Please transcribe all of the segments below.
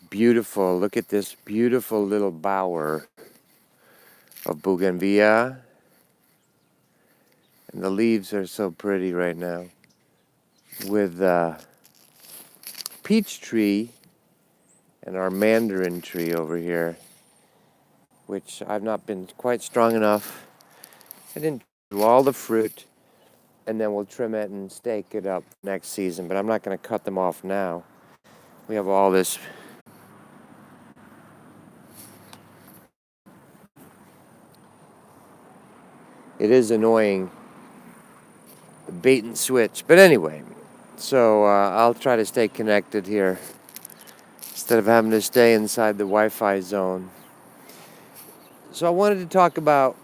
beautiful, look at this beautiful little bower of bougainvillea. And the leaves are so pretty right now. With peach tree and our mandarin tree over here, which I've not been quite strong enough. I didn't do all the fruit, and then we'll trim it and stake it up next season, but I'm not going to cut them off now. We have all this. It is annoying, the bait and switch. But anyway, so I'll try to stay connected here instead of having to stay inside the Wi-Fi zone. So I wanted to talk about,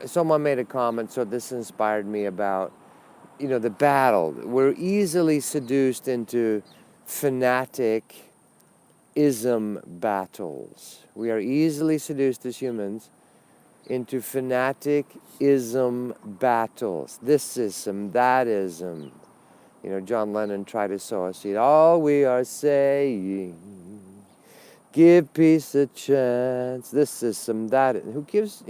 someone made a comment, so this inspired me about, the battle. We're easily seduced into FANATICism battles. We are easily seduced as humans into FANATICism battles. Thisism, thatism. John Lennon tried to sow a seed. All we are saying, give peace a chance. Thisism, that. Who gives,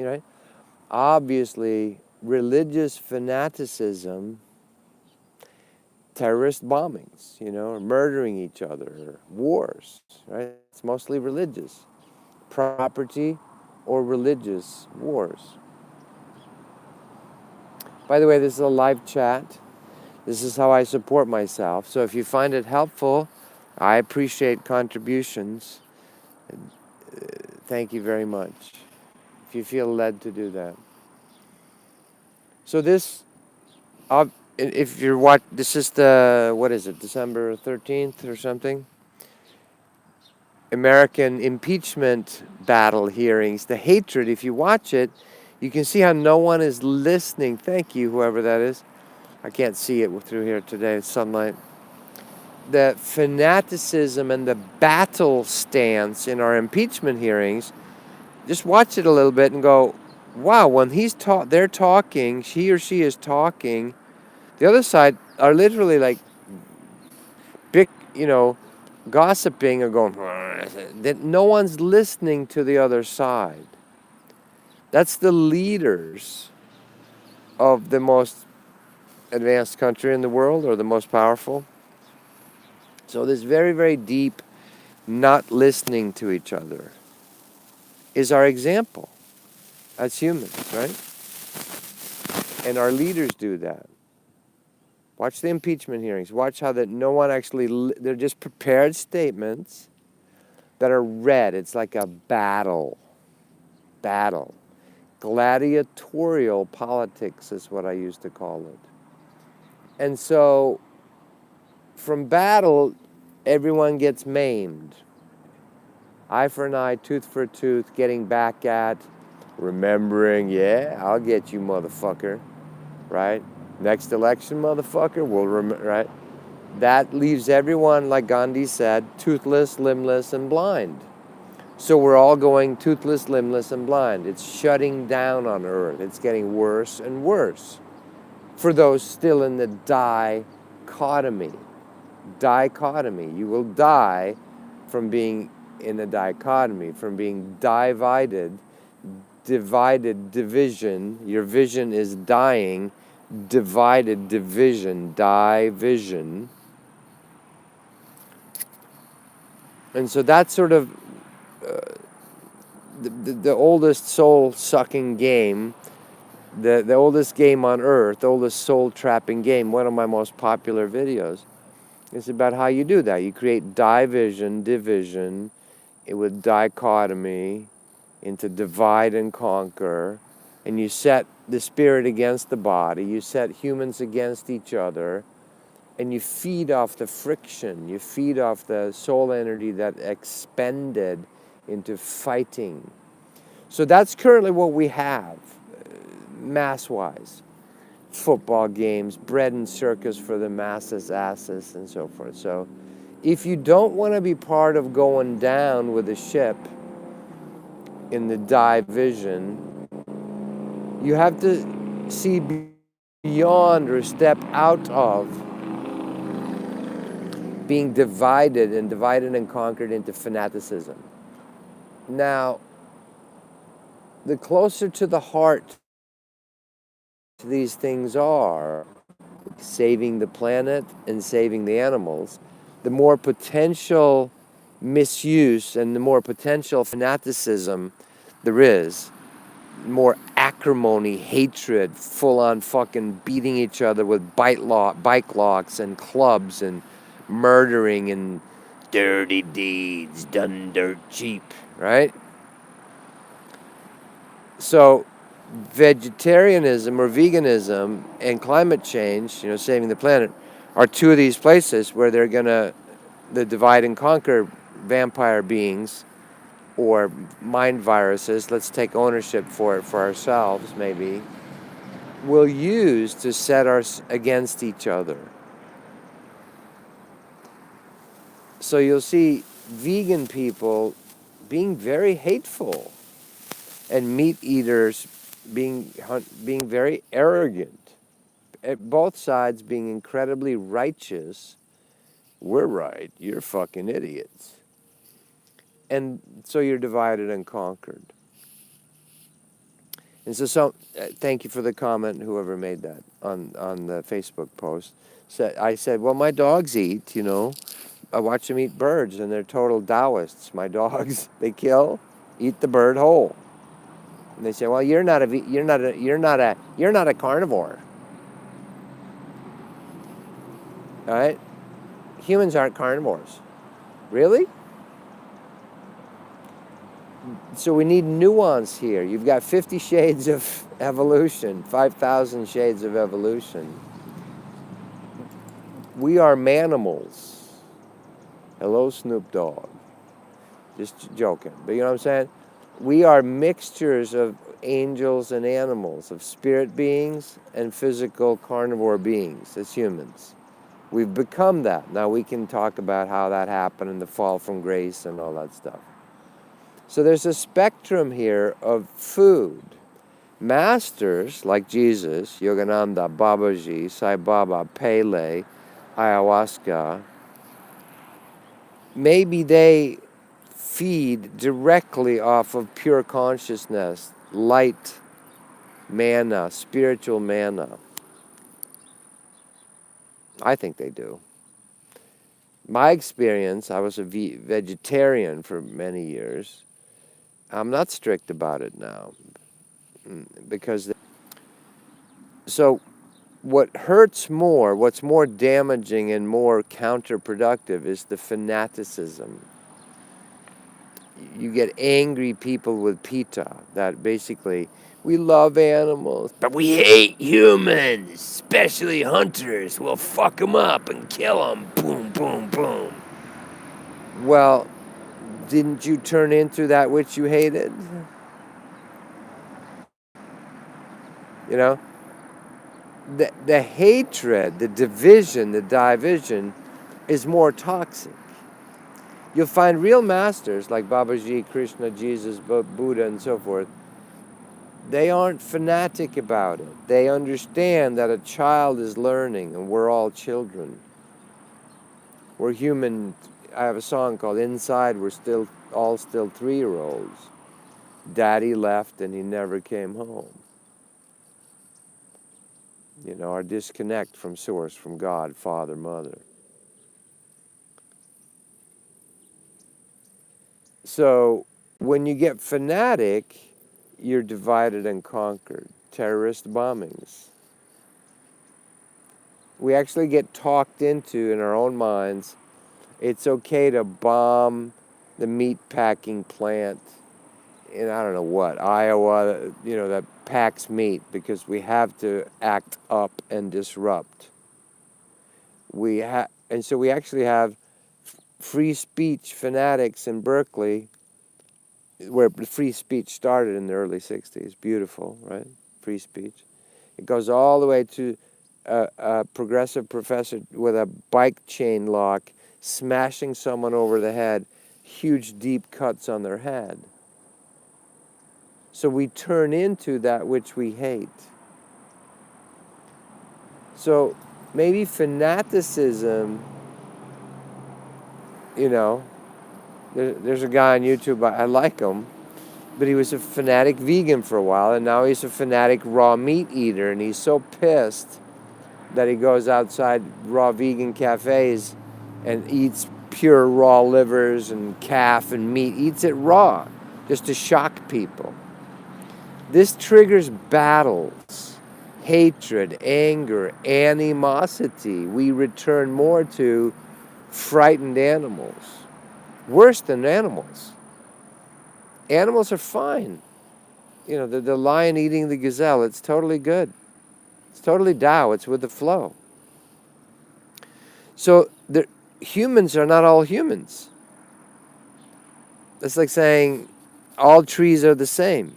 obviously, religious fanaticism, terrorist bombings, murdering each other, wars, right? It's mostly religious. Property or religious wars. By the way, this is a live chat. This is how I support myself. So if you find it helpful, I appreciate contributions. Thank you very much. If you feel led to do that. So this, if you're this is the, what is it, December 13th or something? American impeachment battle hearings, the hatred, if you watch it, you can see how no one is listening. Thank you, whoever that is. I can't see it through here today, sunlight. The fanaticism and the battle stance in our impeachment hearings, just watch it a little bit and go, wow, when they're talking, he or she is talking, the other side are literally like, big, gossiping or going, that no one's listening to the other side. That's the leaders of the most advanced country in the world, or the most powerful. So this very, very deep not listening to each other is our example as humans, right? And our leaders do that. Watch the impeachment hearings. Watch how that no one actually, they're just prepared statements that are read. It's like a battle. Gladiatorial politics is what I used to call it. And so from battle, everyone gets maimed. Eye for an eye, tooth for a tooth, getting back at, remembering, yeah, I'll get you, motherfucker, right? Next election, motherfucker, right? That leaves everyone, like Gandhi said, toothless, limbless, and blind. So we're all going toothless, limbless, and blind. It's shutting down on Earth. It's getting worse and worse for those still in the dichotomy. You will die from being in a dichotomy, from being divided, division. Your vision is dying, divided, division, division. And so that's sort of the oldest soul-sucking game, the oldest game on Earth, the oldest soul-trapping game, one of my most popular videos. It's about how you do that. You create division, with dichotomy, into divide and conquer, and you set the spirit against the body, you set humans against each other, and you feed off the friction, you feed off the soul energy that expended into fighting. So that's currently what we have, mass-wise. Football games, bread and circus for the masses, asses, and so forth. So if you don't want to be part of going down with the ship in the division, you have to see beyond or step out of being divided and conquered into fanaticism. Now, the closer to the heart these things are, saving the planet and saving the animals, the more potential misuse and the more potential fanaticism there is, more acrimony, hatred, full-on fucking beating each other with bike locks and clubs and murdering and dirty deeds done dirt cheap, right? So vegetarianism or veganism and climate change, saving the planet, are two of these places where they're gonna the divide and conquer vampire beings or mind viruses. Let's take ownership for it for ourselves, maybe. Will use to set us against each other. So you'll see vegan people being very hateful, and meat eaters being very arrogant. At both sides being incredibly righteous. We're right, you're fucking idiots. And so you're divided and conquered. And so thank you for the comment, whoever made that on the Facebook post. I said, well, my dogs eat, I watch them eat birds, and they're total Taoists. My dogs, they kill, eat the bird whole. And they say, well, you're not a carnivore. All right? Humans aren't carnivores. Really? So we need nuance here. You've got 50 shades of evolution, 5,000 shades of evolution. We are manimals. Hello, Snoop Dogg. Just joking. But you know what I'm saying? We are mixtures of angels and animals, of spirit beings and physical carnivore beings as humans. We've become that. Now we can talk about how that happened and the fall from grace and all that stuff. So there's a spectrum here of food. Masters like Jesus, Yogananda, Babaji, Sai Baba, Pele, ayahuasca, maybe they feed directly off of pure consciousness, light, manna, spiritual manna. I think they do. My experience, I was a vegetarian for many years. I'm not strict about it now. Because so what hurts more, what's more damaging and more counterproductive is the fanaticism. You get angry people with pitta that basically, we love animals, but we hate humans, especially hunters. We'll fuck them up and kill them. Boom, boom, boom. Well, didn't you turn into that which you hated? You know? The hatred, the division is more toxic. You'll find real masters like Babaji, Krishna, Jesus, Buddha, and so forth. They aren't fanatic about it. They understand that a child is learning, and we're all children. We're human. I have a song called Inside, we're all still 3-year-olds. Daddy left and he never came home. Our disconnect from source, from God, Father, Mother. So when you get fanatic, you're divided and conquered. Terrorist bombings. We actually get talked into, in our own minds, it's okay to bomb the meat packing plant in, I don't know what, Iowa, that packs meat, because we have to act up and disrupt. And so we actually have free speech fanatics in Berkeley, where free speech started in the early 60s. Beautiful, right? Free speech. It goes all the way to a progressive professor with a bike chain lock smashing someone over the head, huge deep cuts on their head. So we turn into that which we hate. So maybe fanaticism you know, there's a guy on YouTube, I like him, but he was a fanatic vegan for a while, and now he's a fanatic raw meat eater, and he's so pissed that he goes outside raw vegan cafes and eats pure raw livers and calf and meat, eats it raw, just to shock people. This triggers battles, hatred, anger, animosity. We return more to frightened animals, worse than animals. Animals are fine. You know, the lion eating the gazelle, it's totally good. It's totally Tao, it's with the flow. So humans are not all humans. It's like saying all trees are the same.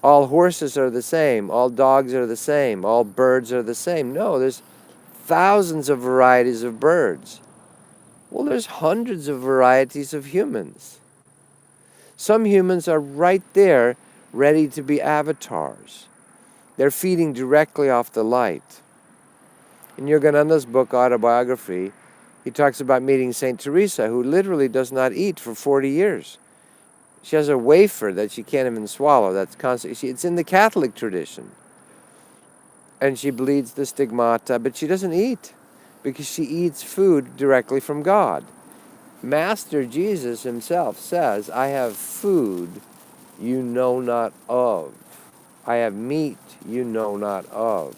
All horses are the same. All dogs are the same. All birds are the same. No, there's thousands of varieties of birds. Well, there's hundreds of varieties of humans. Some humans are right there, ready to be avatars. They're feeding directly off the light. In Yogananda's book, Autobiography, he talks about meeting St. Teresa, who literally does not eat for 40 years. She has a wafer that she can't even swallow. That's constant. It's in the Catholic tradition. And she bleeds the stigmata, but she doesn't eat because she eats food directly from God. Master Jesus himself says, I have food you know not of. I have meat you know not of.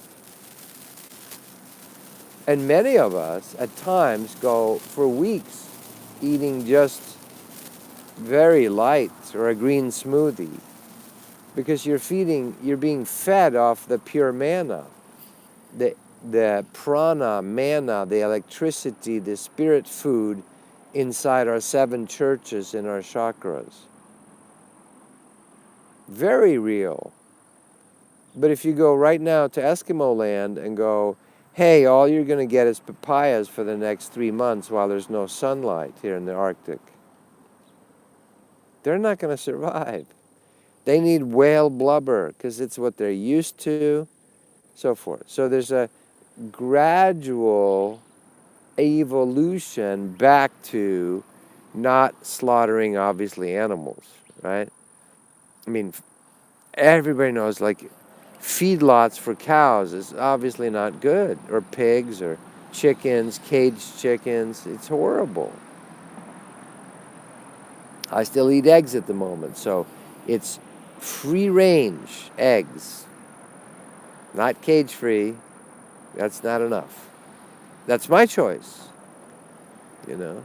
And many of us at times go for weeks eating just very light or a green smoothie because you're being fed off the pure manna, the prana, manna, the electricity, the spirit food inside our 7 churches in our chakras. Very real. But if you go right now to Eskimo land and go, hey, all you're going to get is papayas for the next 3 months while there's no sunlight here in the Arctic, they're not going to survive. They need whale blubber because it's what they're used to, so forth. So there's a gradual evolution back to not slaughtering, obviously, animals, right? I mean, everybody knows, like, feedlots for cows is obviously not good, or pigs, or chickens, caged chickens. It's horrible. I still eat eggs at the moment, so it's free-range eggs, not cage-free. That's not enough. That's my choice, you know.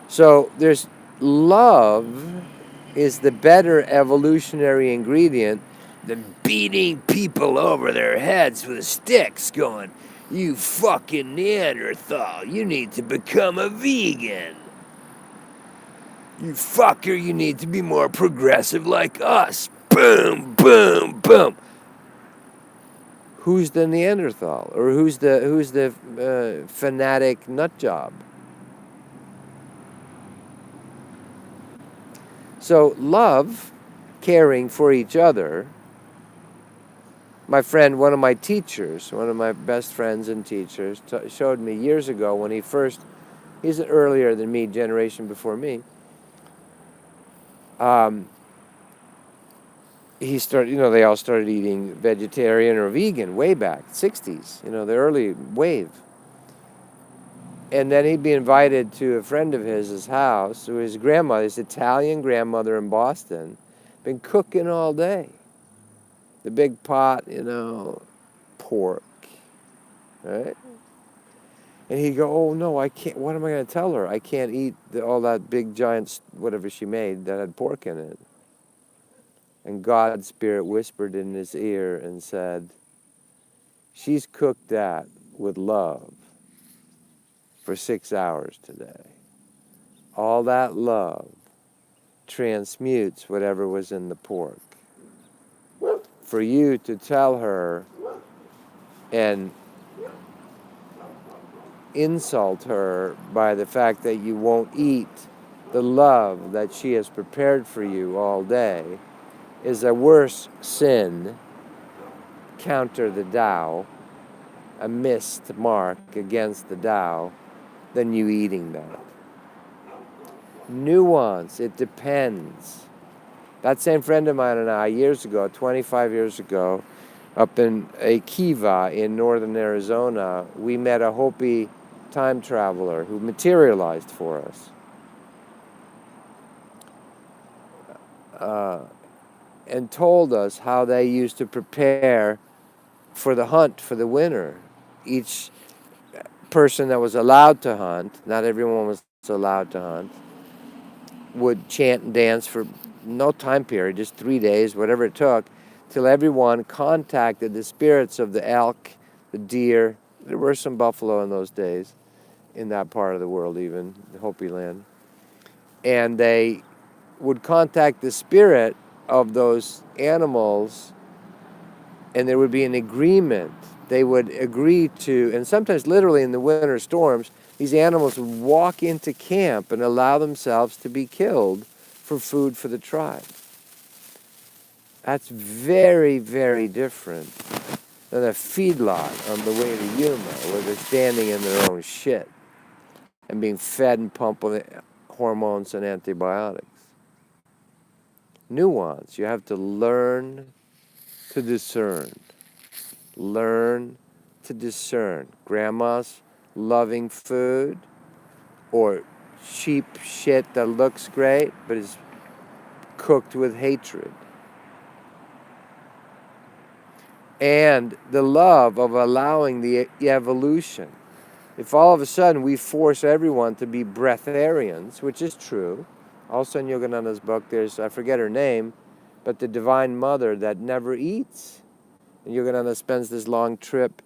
So there's love is the better evolutionary ingredient than beating people over their heads with sticks going, you fucking Neanderthal, you need to become a vegan. You fucker, you need to be more progressive like us. Boom, boom, boom. Who's the Neanderthal? Or who's the fanatic nut job? So love, caring for each other. My friend, one of my teachers, one of my best friends and teachers, showed me years ago when he's earlier than me, generation before me. He started, they all started eating vegetarian or vegan way back, 60s, the early wave. And then he'd be invited to a friend of his house, who his grandmother, his Italian grandmother in Boston, been cooking all day. The big pot, pork, right? And he'd go, oh, no, I can't, what am I going to tell her? I can't eat all that big giant, whatever she made that had pork in it. And God's Spirit whispered in his ear and said, she's cooked that with love for 6 hours today. All that love transmutes whatever was in the pork. For you to tell her and insult her by the fact that you won't eat the love that she has prepared for you all day is a worse sin, counter the Tao, a missed mark against the Tao than you eating that. Nuance, it depends. That same friend of mine and I, years ago, 25 years ago, up in a kiva in northern Arizona, we met a Hopi time traveler who materialized for us. And told us how they used to prepare for the hunt for the winter. Each person that was allowed to hunt, not everyone was allowed to hunt, would chant and dance for no time period, just 3 days, whatever it took, till everyone contacted the spirits of the elk, the deer. There were some buffalo in those days, in that part of the world even, the Hopi land. And they would contact the spirit of those animals, and there would be an agreement. They would agree to, and sometimes literally in the winter storms, these animals would walk into camp and allow themselves to be killed for food for the tribe. That's very, very different than a feedlot on the way to Yuma, where they're standing in their own shit and being fed and pumped with hormones and antibiotics. Nuance, you have to learn to discern. Learn to discern. Grandma's loving food or cheap shit that looks great but is cooked with hatred. And the love of allowing the evolution. If all of a sudden we force everyone to be breatharians, which is true, also in Yogananda's book, there's, I forget her name, but the Divine Mother that never eats. And Yogananda spends this long trip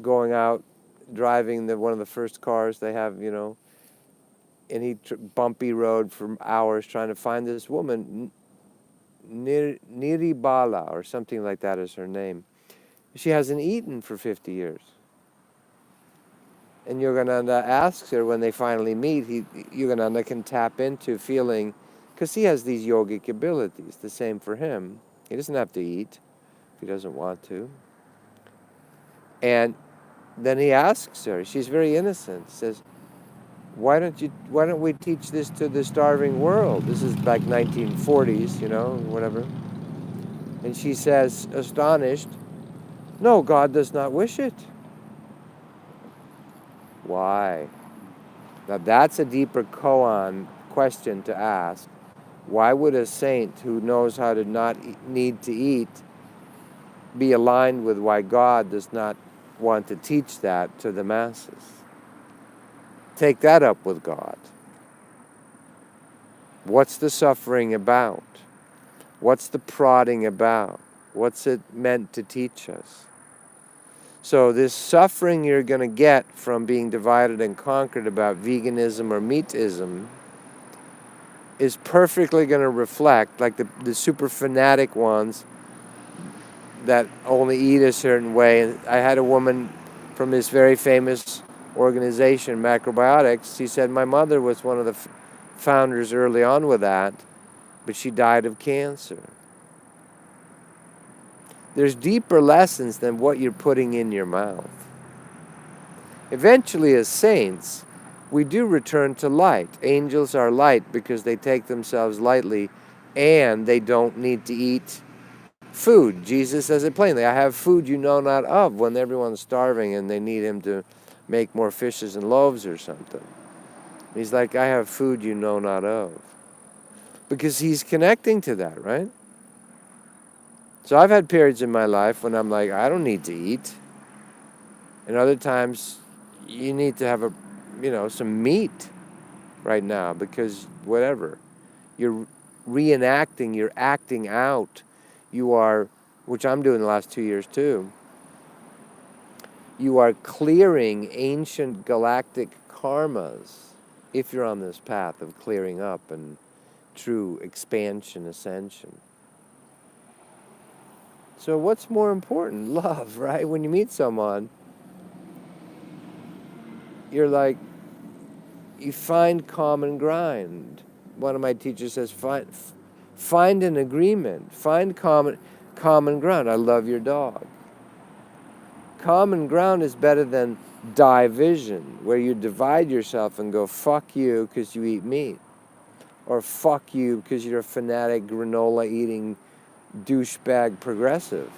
going out, driving one of the first cars they have, and bumpy road for hours trying to find this woman, Niribala or something like that is her name. She hasn't eaten for 50 years. And Yogananda asks her when they finally meet, Yogananda can tap into feeling, because he has these yogic abilities, the same for him. He doesn't have to eat if he doesn't want to. And then he asks her, she's very innocent, says, why don't we teach this to the starving world? This is like 1940s, whatever. And she says, astonished, no, God does not wish it. Why? Now that's a deeper koan question to ask. Why would a saint who knows how to not need to eat be aligned with why God does not want to teach that to the masses? Take that up with God. What's the suffering about? What's the prodding about? What's it meant to teach us? So this suffering you're going to get from being divided and conquered about veganism or meatism is perfectly going to reflect, like the super fanatic ones that only eat a certain way. And I had a woman from this very famous organization, Macrobiotics. She said, my mother was one of the founders early on with that, but she died of cancer. There's deeper lessons than what you're putting in your mouth. Eventually, as saints, we do return to light. Angels are light because they take themselves lightly and they don't need to eat food. Jesus says it plainly, I have food you know not of, when everyone's starving and they need him to make more fishes and loaves or something. He's like, I have food you know not of. Because he's connecting to that, right? So I've had periods in my life when I'm like, I don't need to eat. And other times, you need to have some meat right now because whatever. You're reenacting, you're acting out. You are, which I'm doing the last 2 years too, you are clearing ancient galactic karmas if you're on this path of clearing up and true expansion, ascension. So what's more important? Love, right? When you meet someone, you're like, you find common ground. One of my teachers says, find an agreement. Find common ground. I love your dog. Common ground is better than division, where you divide yourself and go, fuck you because you eat meat. Or fuck you because you're a fanatic, granola-eating, douchebag progressive.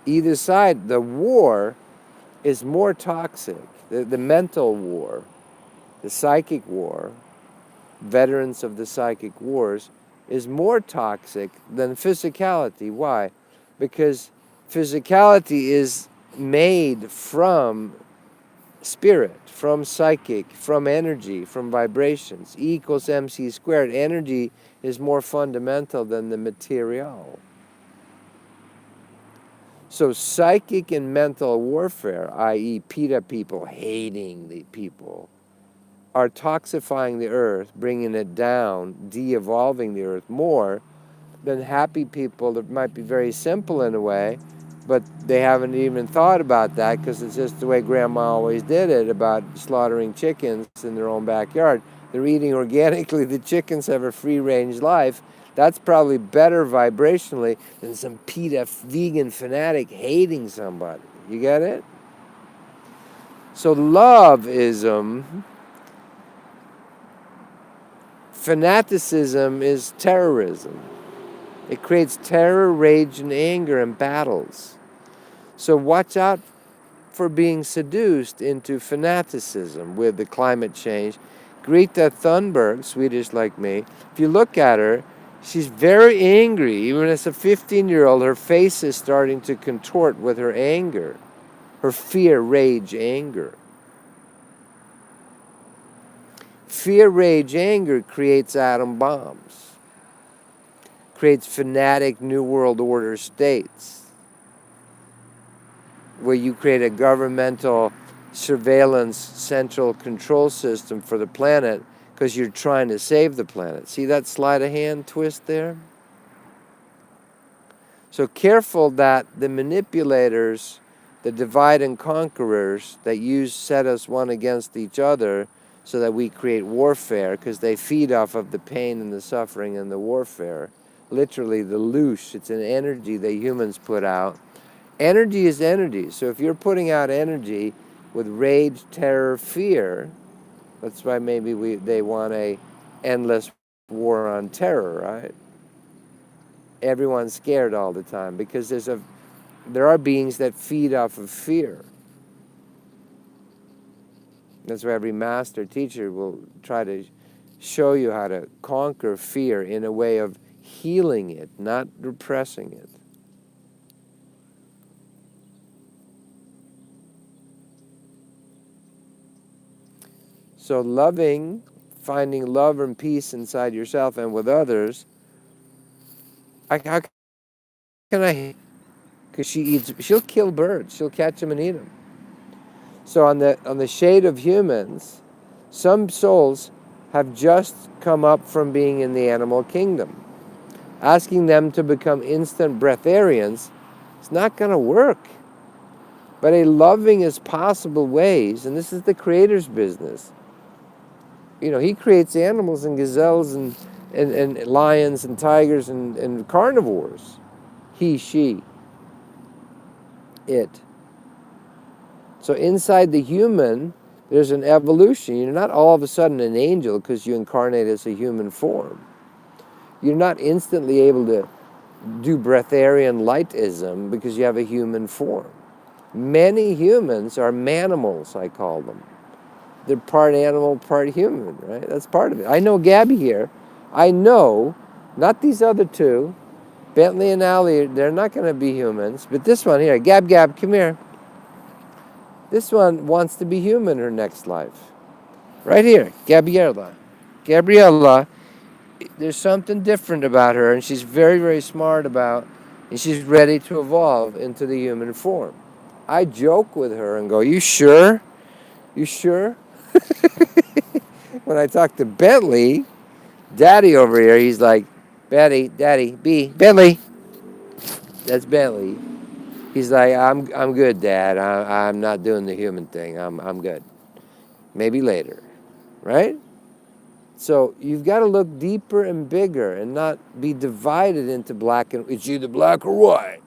Either side, the war is more toxic. The mental war, the psychic war, veterans of the psychic wars, is more toxic than physicality. Why? Because physicality is made from spirit, from psychic, from energy, from vibrations. E equals mc squared. Energy is more fundamental than the material. So psychic and mental warfare, i.e. PETA people hating the people, are toxifying the earth, bringing it down, de-evolving the earth more than happy people that might be very simple in a way, but they haven't even thought about that because it's just the way grandma always did it, about slaughtering chickens in their own backyard. They're eating organically. The chickens have a free-range life. That's probably better vibrationally than some PETA vegan fanatic hating somebody. You get it? So loveism, fanaticism is terrorism. It creates terror, rage, and anger and battles. So watch out for being seduced into fanaticism with the climate change. Greta Thunberg, Swedish like me, if you look at her, she's very angry. Even as a 15-year-old, her face is starting to contort with her anger, her fear, rage, anger. Fear, rage, anger creates atom bombs, creates fanatic New World Order states, where you create a governmental surveillance central control system for the planet because you're trying to save the planet. See that sleight of hand twist there? So careful that the manipulators, the divide and conquerors that set us one against each other so that we create warfare, because they feed off of the pain and the suffering and the warfare. Literally the loosh, it's an energy that humans put out. Energy is energy. So if you're putting out energy with rage, terror, fear, that's why maybe they want a endless war on terror, right? Everyone's scared all the time because there are beings that feed off of fear. That's why every master teacher will try to show you how to conquer fear in a way of healing it, not repressing it. So loving, finding love and peace inside yourself and with others. How can I? Because she'll kill birds. She'll catch them and eat them. So on the shade of humans, some souls have just come up from being in the animal kingdom. Asking them to become instant breatharians is not going to work. But a loving as possible ways, and this is the Creator's business. You know, He creates animals and gazelles and lions and tigers and carnivores. He, she, it. So inside the human, there's an evolution. You're not all of a sudden an angel because you incarnate as a human form. You're not instantly able to do breatharian lightism because you have a human form. Many humans are manimals, I call them. They're part animal, part human, right? That's part of it. I know Gabby here. I know, not these other two, Bentley and Allie, they're not going to be humans. But this one here, Gab, come here. This one wants to be human her next life. Right here, Gabriella. Gabriella, there's something different about her, and she's very, very smart and she's ready to evolve into the human form. I joke with her and go, you sure? You sure? When I talk to Bentley, Daddy over here, he's like, Daddy, Bentley. That's Bentley. He's like, I'm good, Dad. I'm not doing the human thing. I'm good. Maybe later, right? So you've got to look deeper and bigger and not be divided into black and it's either black or white.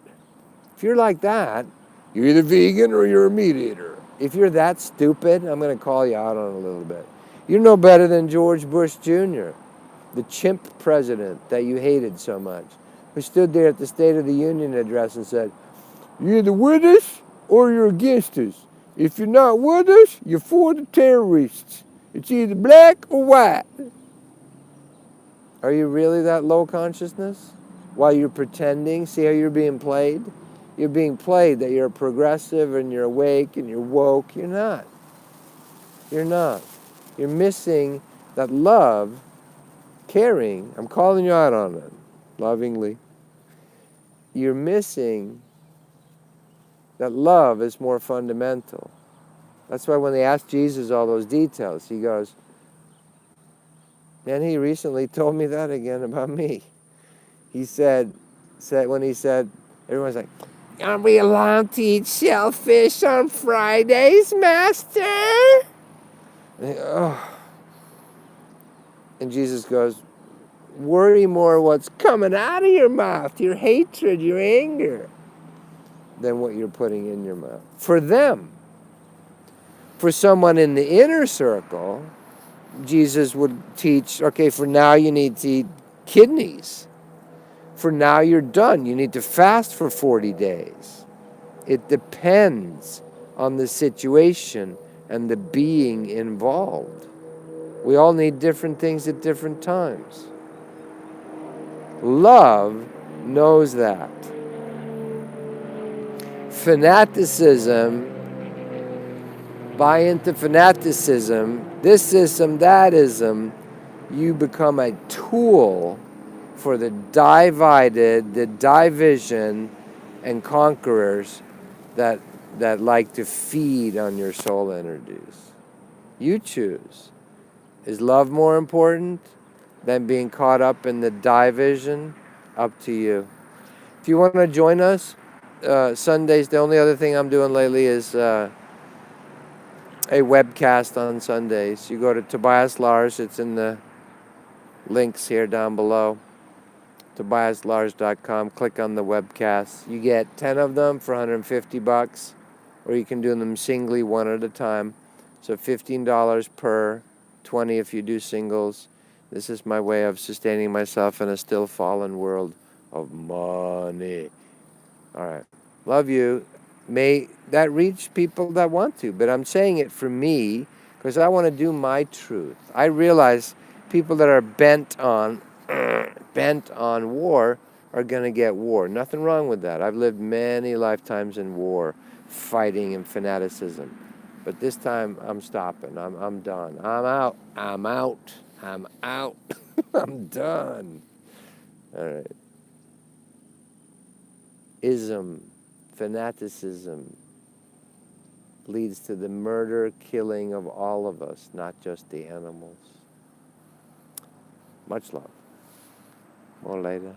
If you're like that, You're either vegan or you're a meat eater. If you're that stupid, I'm going to call you out on it a little bit. You're no better than George Bush Jr., the chimp president that you hated so much, who stood there at the State of the Union address and said, you're either with us or you're against us. If you're not with us, you're for the terrorists. It's either black or white. Are you really that low consciousness? While you're pretending, see how you're being played? You're being played that you're progressive and you're awake and you're woke. You're not. You're not. You're missing that love, caring. I'm calling you out on it, lovingly. You're missing that love is more fundamental. That's why when they asked Jesus all those details, he goes, man, he recently told me that again about me. He said when he said, everyone's like, are we allowed to eat shellfish on Fridays, Master? And Jesus goes, worry more what's coming out of your mouth, your hatred, your anger, than what you're putting in your mouth. For them. For someone in the inner circle, Jesus would teach, okay, for now you need to eat kidneys. For now you're done. You need to fast for 40 days. It depends on the situation and the being involved. We all need different things at different times. Love knows that. Fanaticism, buy into fanaticism, this ism, that ism, you become a tool for the divided, the division, and conquerors that like to feed on your soul energies. You choose. Is love more important than being caught up in the division? Up to you. If you want to join us, Sundays, the only other thing I'm doing lately is a webcast on Sundays. You go to Tobias Lars, it's in the links here down below. TobiasLars.com, click on the webcasts. You get 10 of them for $150, or you can do them singly, one at a time. So $15 per, 20 if you do singles. This is my way of sustaining myself in a still fallen world of money. All right. Love you. May that reach people that want to, but I'm saying it for me because I want to do my truth. I realize people that are bent on war are going to get war. Nothing wrong with that. I've lived many lifetimes in war, fighting and fanaticism. But this time I'm stopping. I'm done. I'm out. I'm out. I'm out. I'm done. All right. Fanaticism leads to the murder, killing of all of us, not just the animals. Much love. More later.